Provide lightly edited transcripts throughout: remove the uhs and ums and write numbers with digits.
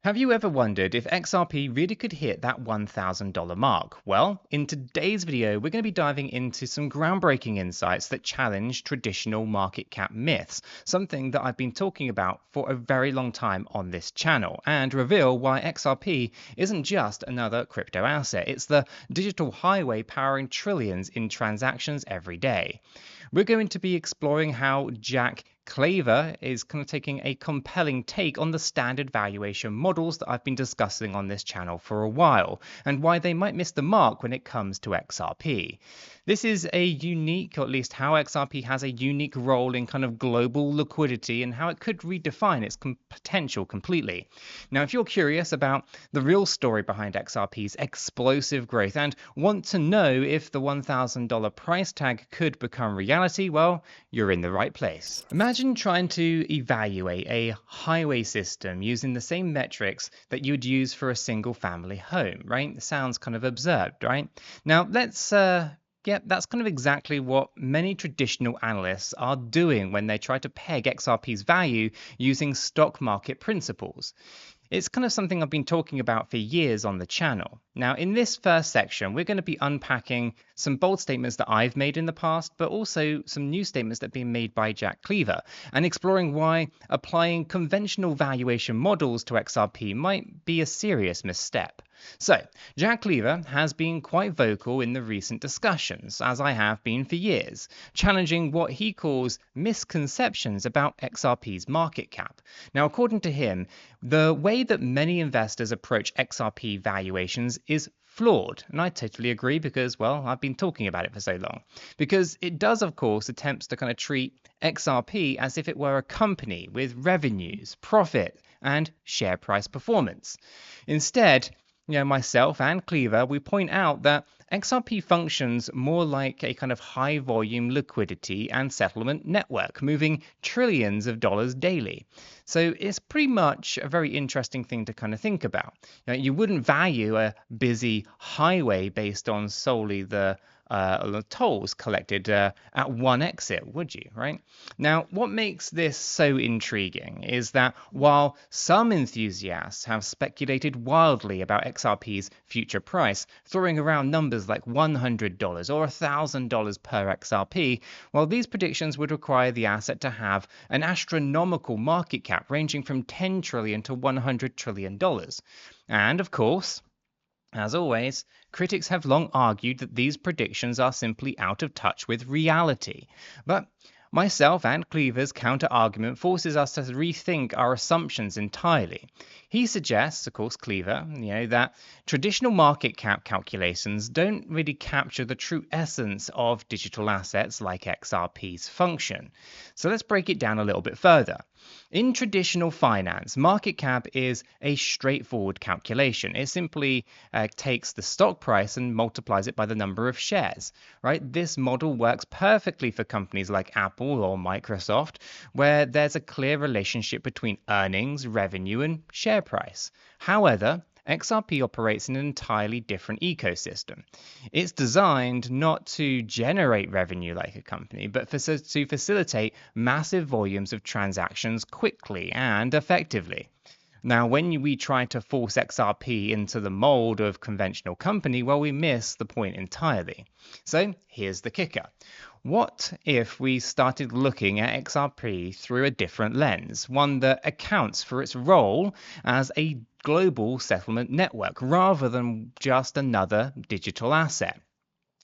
Have you ever wondered if XRP really could hit that $1,000 mark? Well, in today's video, we're going to be diving into some groundbreaking insights that challenge traditional market cap myths, something that I've been talking about for a very long time on this channel, and reveal why XRP isn't just another crypto asset. It's the digital highway powering trillions in transactions every day. We're going to be exploring how 𝗕𝗘𝗪𝗂 is kind of taking a compelling take on the standard valuation models that I've been discussing on this channel for a while, and why they might miss the mark when it comes to XRP. This is a unique, or at least how XRP has a unique role in kind of global liquidity and how it could redefine its potential completely. Now, if you're curious about the real story behind XRP's explosive growth and want to know if the $1,000 price tag could become reality, well, you're in the right place. Imagine trying to evaluate a highway system using the same metrics that you would use for a single family home, right? It sounds kind of absurd, right? Now, that's kind of exactly what many traditional analysts are doing when they try to peg XRP's value using stock market principles. It's kind of something I've been talking about for years on the channel. Now, in this first section, we're going to be unpacking some bold statements that I've made in the past, but also some new statements that have been made by 𝗕𝗘𝗪𝗂, and exploring why applying conventional valuation models to XRP might be a serious misstep. So, 𝗕𝗘𝗪𝗂 has been quite vocal in the recent discussions, as I have been for years, challenging what he calls misconceptions about XRP's market cap. Now, according to him, the way that many investors approach XRP valuations is flawed, and I totally agree because, well, I've been talking about it for so long. Because it does, of course, attempts to kind of treat XRP as if it were a company with revenues, profit, and share price performance. Instead, myself and 𝗕𝗘𝗪𝗂, we point out that XRP functions more like a kind of high volume liquidity and settlement network, moving trillions of dollars daily. So it's pretty much a very interesting thing to kind of think about. You wouldn't value a busy highway based on solely the tolls collected at one exit, would you, right? Now, what makes this so intriguing is that while some enthusiasts have speculated wildly about XRP's future price, throwing around numbers like $100 or $1,000 per XRP, well, these predictions would require the asset to have an astronomical market cap ranging from $10 trillion to $100 trillion. And of course, as always, critics have long argued that these predictions are simply out of touch with reality. But myself and 𝗕𝗘𝗪𝗂's counter-argument forces us to rethink our assumptions entirely. He suggests, of course, 𝗕𝗘𝗪𝗂, that traditional market cap calculations don't really capture the true essence of digital assets like XRP's function. So let's break it down a little bit further. In traditional finance, market cap is a straightforward calculation. It simply takes the stock price and multiplies it by the number of shares, right? This model works perfectly for companies like Apple or Microsoft, where there's a clear relationship between earnings, revenue, and share price. However, XRP operates in an entirely different ecosystem. It's designed not to generate revenue like a company, but to facilitate massive volumes of transactions quickly and effectively. Now, when we try to force XRP into the mold of conventional company, well, we miss the point entirely. So here's the kicker. What if we started looking at XRP through a different lens, one that accounts for its role as a global settlement network rather than just another digital asset?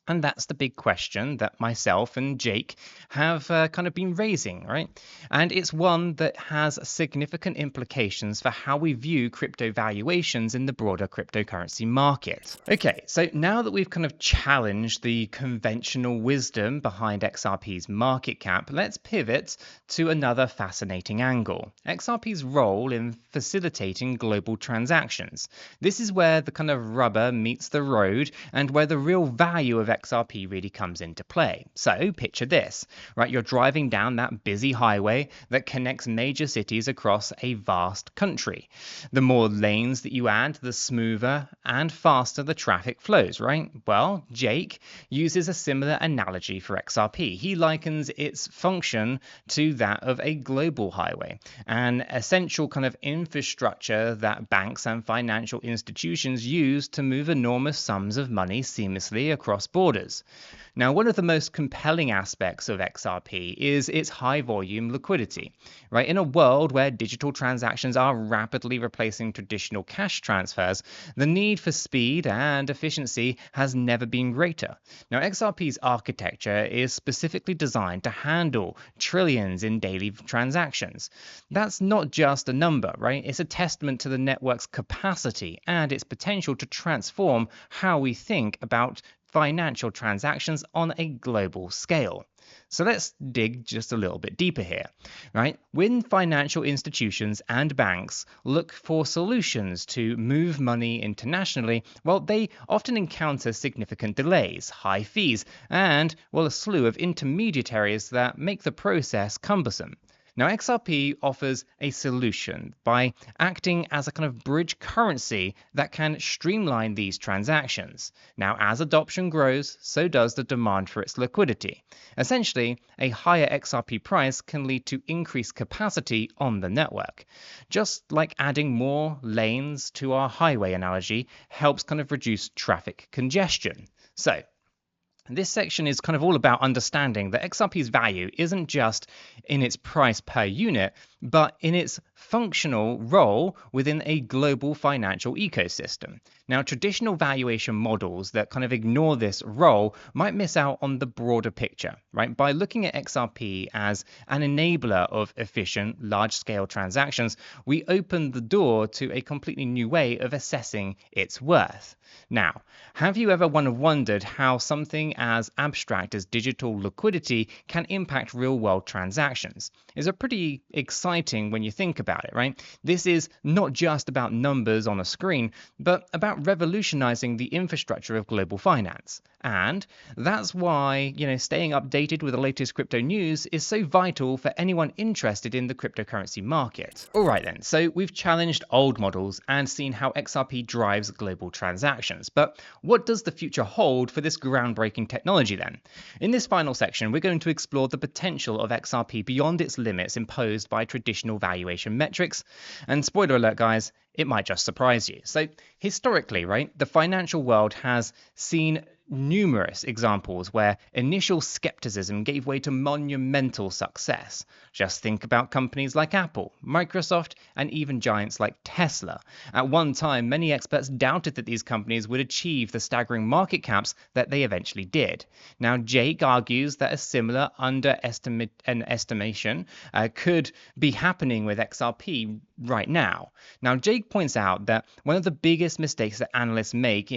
And that's the big question that myself and Jake have kind of been raising, right? And it's one that has significant implications for how we view crypto valuations in the broader cryptocurrency market. Okay, so now that we've kind of challenged the conventional wisdom behind XRP's market cap, let's pivot to another fascinating angle: XRP's role in facilitating global transactions. This is where the kind of rubber meets the road and where the real value of XRP really comes into play. So picture this, right? You're driving down that busy highway that connects major cities across a vast country. The more lanes that you add, the smoother and faster the traffic flows, right? Well, Jake uses a similar analogy for XRP. He likens its function to that of a global highway, an essential kind of infrastructure that banks and financial institutions use to move enormous sums of money seamlessly across borders. Now, one of the most compelling aspects of XRP is its high volume liquidity, right? In a world where digital transactions are rapidly replacing traditional cash transfers, the need for speed and efficiency has never been greater. Now, XRP's architecture is specifically designed to handle trillions in daily transactions. That's not just a number, right? It's a testament to the network's capacity and its potential to transform how we think about financial transactions on a global scale. So let's dig just a little bit deeper here, right? When financial institutions and banks look for solutions to move money internationally, well, they often encounter significant delays, high fees, and, well, a slew of intermediaries that make the process cumbersome. Now, XRP offers a solution by acting as a kind of bridge currency that can streamline these transactions. Now, as adoption grows, so does the demand for its liquidity. Essentially, a higher XRP price can lead to increased capacity on the network. Just like adding more lanes to our highway analogy helps kind of reduce traffic congestion. So, this section is kind of all about understanding that XRP's value isn't just in its price per unit, but in its functional role within a global financial ecosystem. Now, traditional valuation models that kind of ignore this role might miss out on the broader picture, right? By looking at XRP as an enabler of efficient, large-scale transactions, we open the door to a completely new way of assessing its worth. Now, have you ever wondered how something as abstract as digital liquidity can impact real-world transactions? It's pretty exciting when you think about it, right? This is not just about numbers on a screen, but about revolutionizing the infrastructure of global finance. And that's why, staying updated with the latest crypto news is so vital for anyone interested in the cryptocurrency market. All right then, so we've challenged old models and seen how XRP drives global transactions. But what does the future hold for this groundbreaking technology then? In this final section, we're going to explore the potential of XRP beyond its limits imposed by traditional valuation metrics. And spoiler alert, guys, it might just surprise you. So historically, right, the financial world has seen numerous examples where initial skepticism gave way to monumental success. Just think about companies like Apple, Microsoft, and even giants like Tesla. At one time, many experts doubted that these companies would achieve the staggering market caps that they eventually did. Now, Jake argues that a similar estimation could be happening with XRP right now. Now, Jake points out that one of the biggest mistakes that analysts make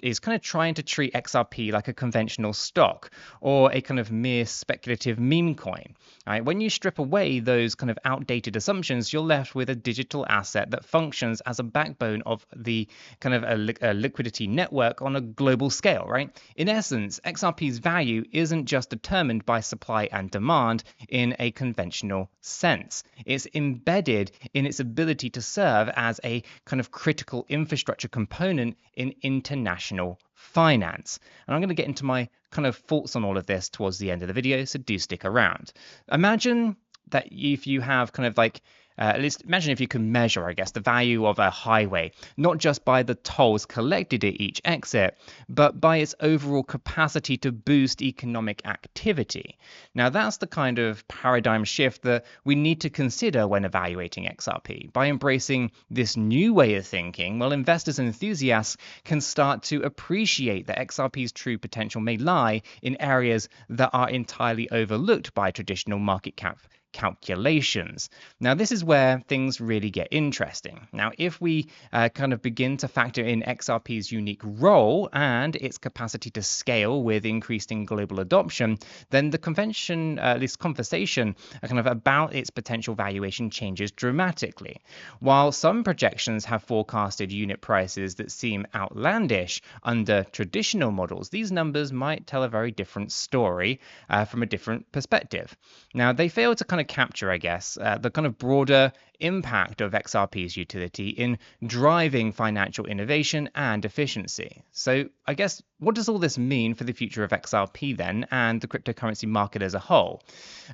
is kind of trying to treat XRP like a conventional stock or a kind of mere speculative meme coin. Right? When you strip away those kind of outdated assumptions, you're left with a digital asset that functions as a backbone of the kind of a liquidity network on a global scale, right? In essence, XRP's value isn't just determined by supply and demand in a conventional sense. It's embedded in its ability to serve as a kind of critical infrastructure component in international finance. And I'm going to get into my kind of thoughts on all of this towards the end of the video, so do stick around. Imagine that if you have kind of like at least imagine if you could measure, I guess, the value of a highway, not just by the tolls collected at each exit, but by its overall capacity to boost economic activity. Now, that's the kind of paradigm shift that we need to consider when evaluating XRP. By embracing this new way of thinking, well, investors and enthusiasts can start to appreciate that XRP's true potential may lie in areas that are entirely overlooked by traditional market cap calculations. Now, this is where things really get interesting. Now, if we kind of begin to factor in XRP's unique role and its capacity to scale with increasing global adoption, then the this conversation kind of about its potential valuation changes dramatically. While some projections have forecasted unit prices that seem outlandish under traditional models, these numbers might tell a very different story from a different perspective. Now, they fail to kind of capture, I guess, the kind of broader impact of XRP's utility in driving financial innovation and efficiency. So I guess, what does all this mean for the future of XRP then and the cryptocurrency market as a whole?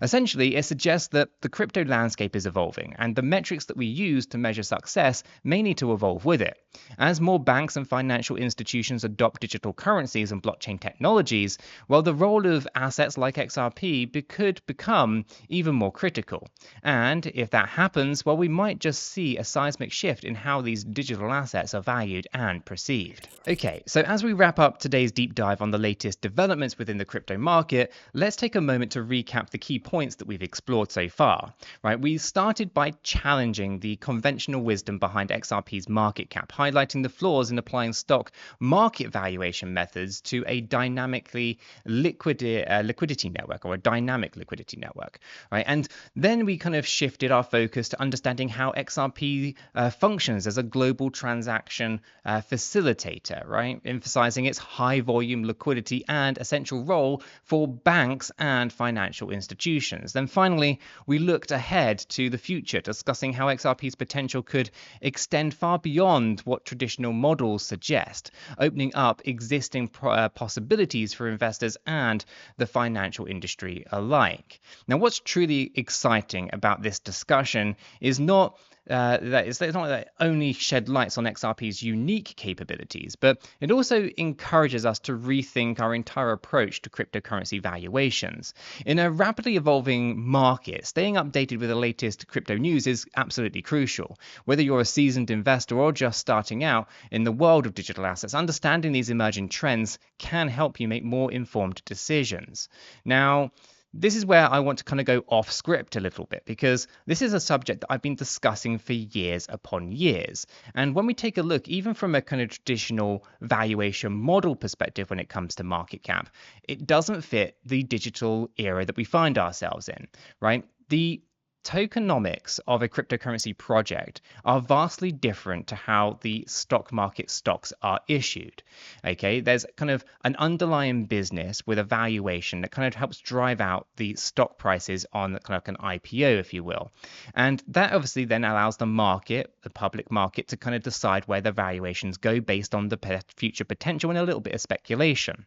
Essentially, it suggests that the crypto landscape is evolving and the metrics that we use to measure success may need to evolve with it. As more banks and financial institutions adopt digital currencies and blockchain technologies, well, the role of assets like XRP could become even more critical. And if that happens, well, we might just see a seismic shift in how these digital assets are valued and perceived. Okay, so as we wrap up today's deep dive on the latest developments within the crypto market, let's take a moment to recap the key points that we've explored so far. Right, we started by challenging the conventional wisdom behind XRP's market cap, highlighting the flaws in applying stock market valuation methods to a dynamically liquidity network, or a dynamic liquidity network. Right, and then we kind of shifted our focus to understanding how XRP functions as a global transaction facilitator, right? Emphasizing its high volume liquidity and essential role for banks and financial institutions. Then finally, we looked ahead to the future, discussing how XRP's potential could extend far beyond what traditional models suggest, opening up existing possibilities for investors and the financial industry alike. Now, what's truly exciting about this discussion is not that it only shed lights on XRP's unique capabilities, but it also encourages us to rethink our entire approach to cryptocurrency valuations. In a rapidly evolving market, staying updated with the latest crypto news is absolutely crucial. Whether you're a seasoned investor or just starting out in the world of digital assets, understanding these emerging trends can help you make more informed decisions. Now, this is where I want to kind of go off script a little bit, because this is a subject that I've been discussing for years upon years. And when we take a look, even from a kind of traditional valuation model perspective when it comes to market cap, it doesn't fit the digital era that we find ourselves in, right? The tokenomics of a cryptocurrency project are vastly different to how the stock market stocks are issued. Okay, there's kind of an underlying business with a valuation that kind of helps drive out the stock prices on kind of an IPO, if you will. And that obviously then allows the market, the public market, to kind of decide where the valuations go based on the future potential and a little bit of speculation.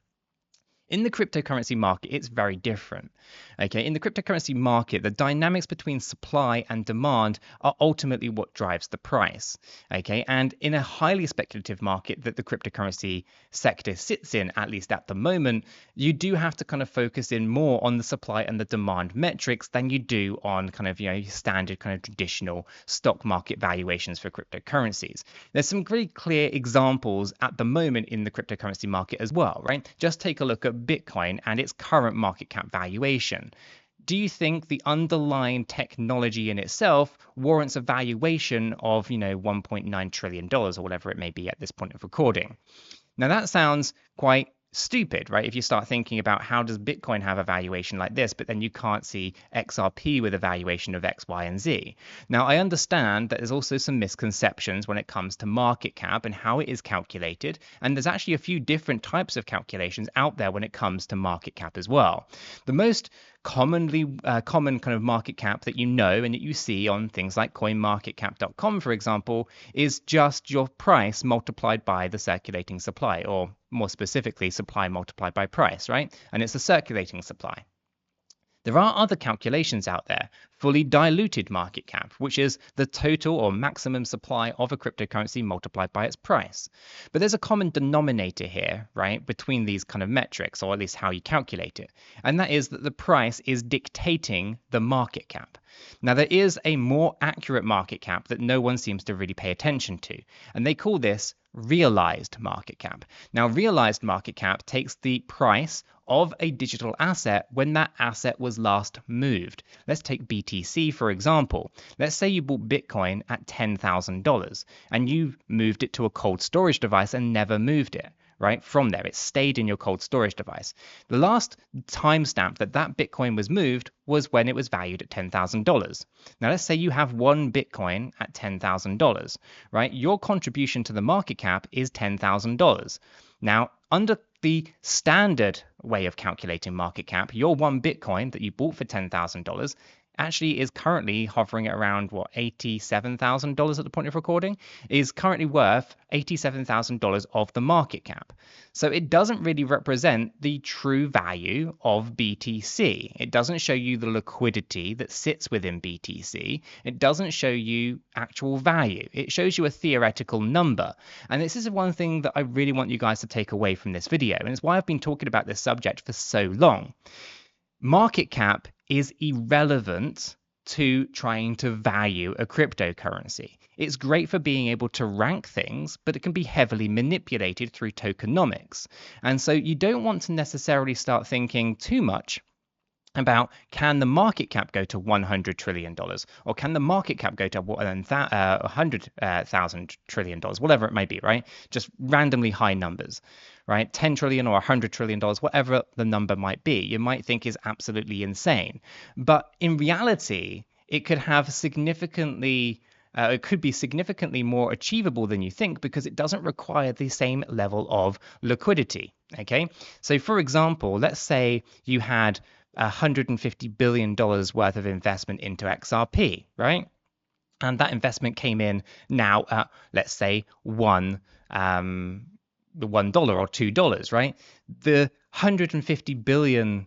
In the cryptocurrency market, it's very different. Okay, in the cryptocurrency market, the dynamics between supply and demand are ultimately what drives the price. Okay, and in a highly speculative market that the cryptocurrency sector sits in, at least at the moment, you do have to kind of focus in more on the supply and the demand metrics than you do on kind of, standard kind of traditional stock market valuations for cryptocurrencies. There's some really clear examples at the moment in the cryptocurrency market as well, right? Just take a look at Bitcoin and its current market cap valuation. Do you think the underlying technology in itself warrants a valuation of, $1.9 trillion or whatever it may be at this point of recording? Now, that sounds quite stupid, right? If you start thinking about how does Bitcoin have a valuation like this, but then you can't see XRP with a valuation of X, Y, and Z. Now, I understand that there's also some misconceptions when it comes to market cap and how it is calculated, and there's actually a few different types of calculations out there when it comes to market cap as well. The most common kind of market cap that and that you see on things like coinmarketcap.com, for example, is just your price multiplied by the circulating supply, or more specifically, supply multiplied by price, right? And it's the circulating supply. There are other calculations out there, fully diluted market cap, which is the total or maximum supply of a cryptocurrency multiplied by its price. But there's a common denominator here, right, between these kind of metrics, or at least how you calculate it. And that is that the price is dictating the market cap. Now, there is a more accurate market cap that no one seems to really pay attention to, and they call this realized market cap. Now, realized market cap takes the price of a digital asset when that asset was last moved. Let's take BTC, for example. Let's say you bought Bitcoin at $10,000 and you moved it to a cold storage device and never moved it. Right? From there, it stayed in your cold storage device. The last timestamp that Bitcoin was moved was when it was valued at $10,000. Now, let's say you have one Bitcoin at $10,000, right? Your contribution to the market cap is $10,000. Now, under the standard way of calculating market cap, your one Bitcoin that you bought for $10,000 actually is currently hovering at around, $87,000 at the point of recording, is currently worth $87,000 of the market cap. So it doesn't really represent the true value of BTC. It doesn't show you the liquidity that sits within BTC. It doesn't show you actual value. It shows you a theoretical number. And this is one thing that I really want you guys to take away from this video. And it's why I've been talking about this subject for so long. Market cap is irrelevant to trying to value a cryptocurrency. It's great for being able to rank things, but it can be heavily manipulated through tokenomics. And so you don't want to necessarily start thinking too much about, can the market cap go to $100 trillion, or can the market cap go to $100,000 trillion, whatever it may be, right? Just randomly high numbers, right? 10 trillion or $100 trillion, whatever the number might be, you might think is absolutely insane. But in reality, it could have significantly it could be significantly more achievable than you think, because it doesn't require the same level of liquidity. Okay, so for example, let's say you had $150 billion worth of investment into XRP, right? And that investment came in now at, let's say, $1 or $2, right? The $150 billion,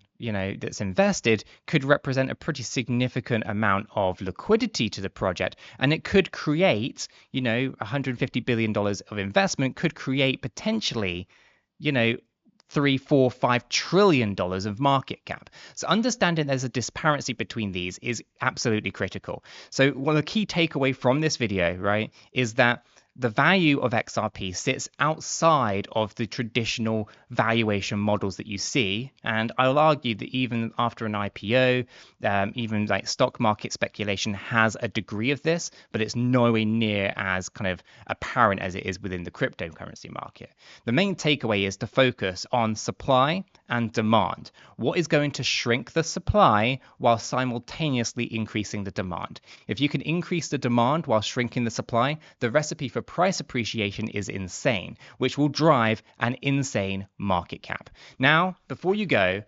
that's invested could represent a pretty significant amount of liquidity to the project, and it could create, $150 billion of investment could create potentially, $3, $4, $5 trillion of market cap. So understanding there's a disparity between these is absolutely critical. So one of the key takeaway from this video, right, is that the value of XRP sits outside of the traditional valuation models that you see. And I'll argue that even after an IPO, even like stock market speculation has a degree of this, but it's nowhere near as kind of apparent as it is within the cryptocurrency market. The main takeaway is to focus on supply and demand. What is going to shrink the supply while simultaneously increasing the demand? If you can increase the demand while shrinking the supply, the recipe for price appreciation is insane, which will drive an insane market cap. Now, before you go,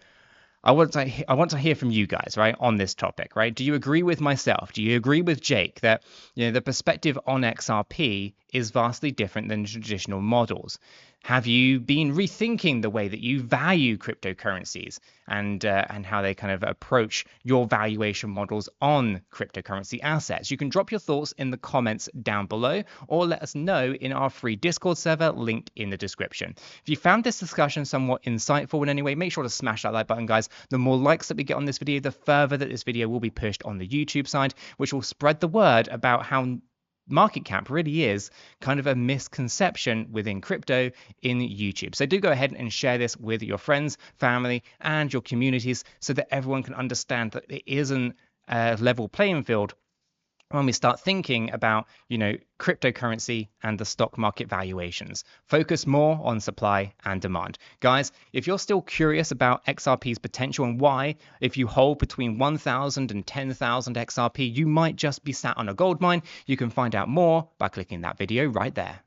I want to hear from you guys, right, on this topic, right? Do you agree with myself? Do you agree with Jake that the perspective on XRP is vastly different than traditional models? Have you been rethinking the way that you value cryptocurrencies and how they kind of approach your valuation models on cryptocurrency assets? You can drop your thoughts in the comments down below, or let us know in our free Discord server linked in the description. If you found this discussion somewhat insightful in any way, make sure to smash that like button, guys. The more likes that we get on this video, the further that this video will be pushed on the YouTube side, which will spread the word about how market cap really is kind of a misconception within crypto in YouTube. So do go ahead and share this with your friends, family, and your communities so that everyone can understand that it isn't a level playing field when we start thinking about, cryptocurrency and the stock market valuations. Focus more on supply and demand. Guys, if you're still curious about XRP's potential and why, if you hold between 1,000 and 10,000 XRP, you might just be sat on a gold mine, you can find out more by clicking that video right there.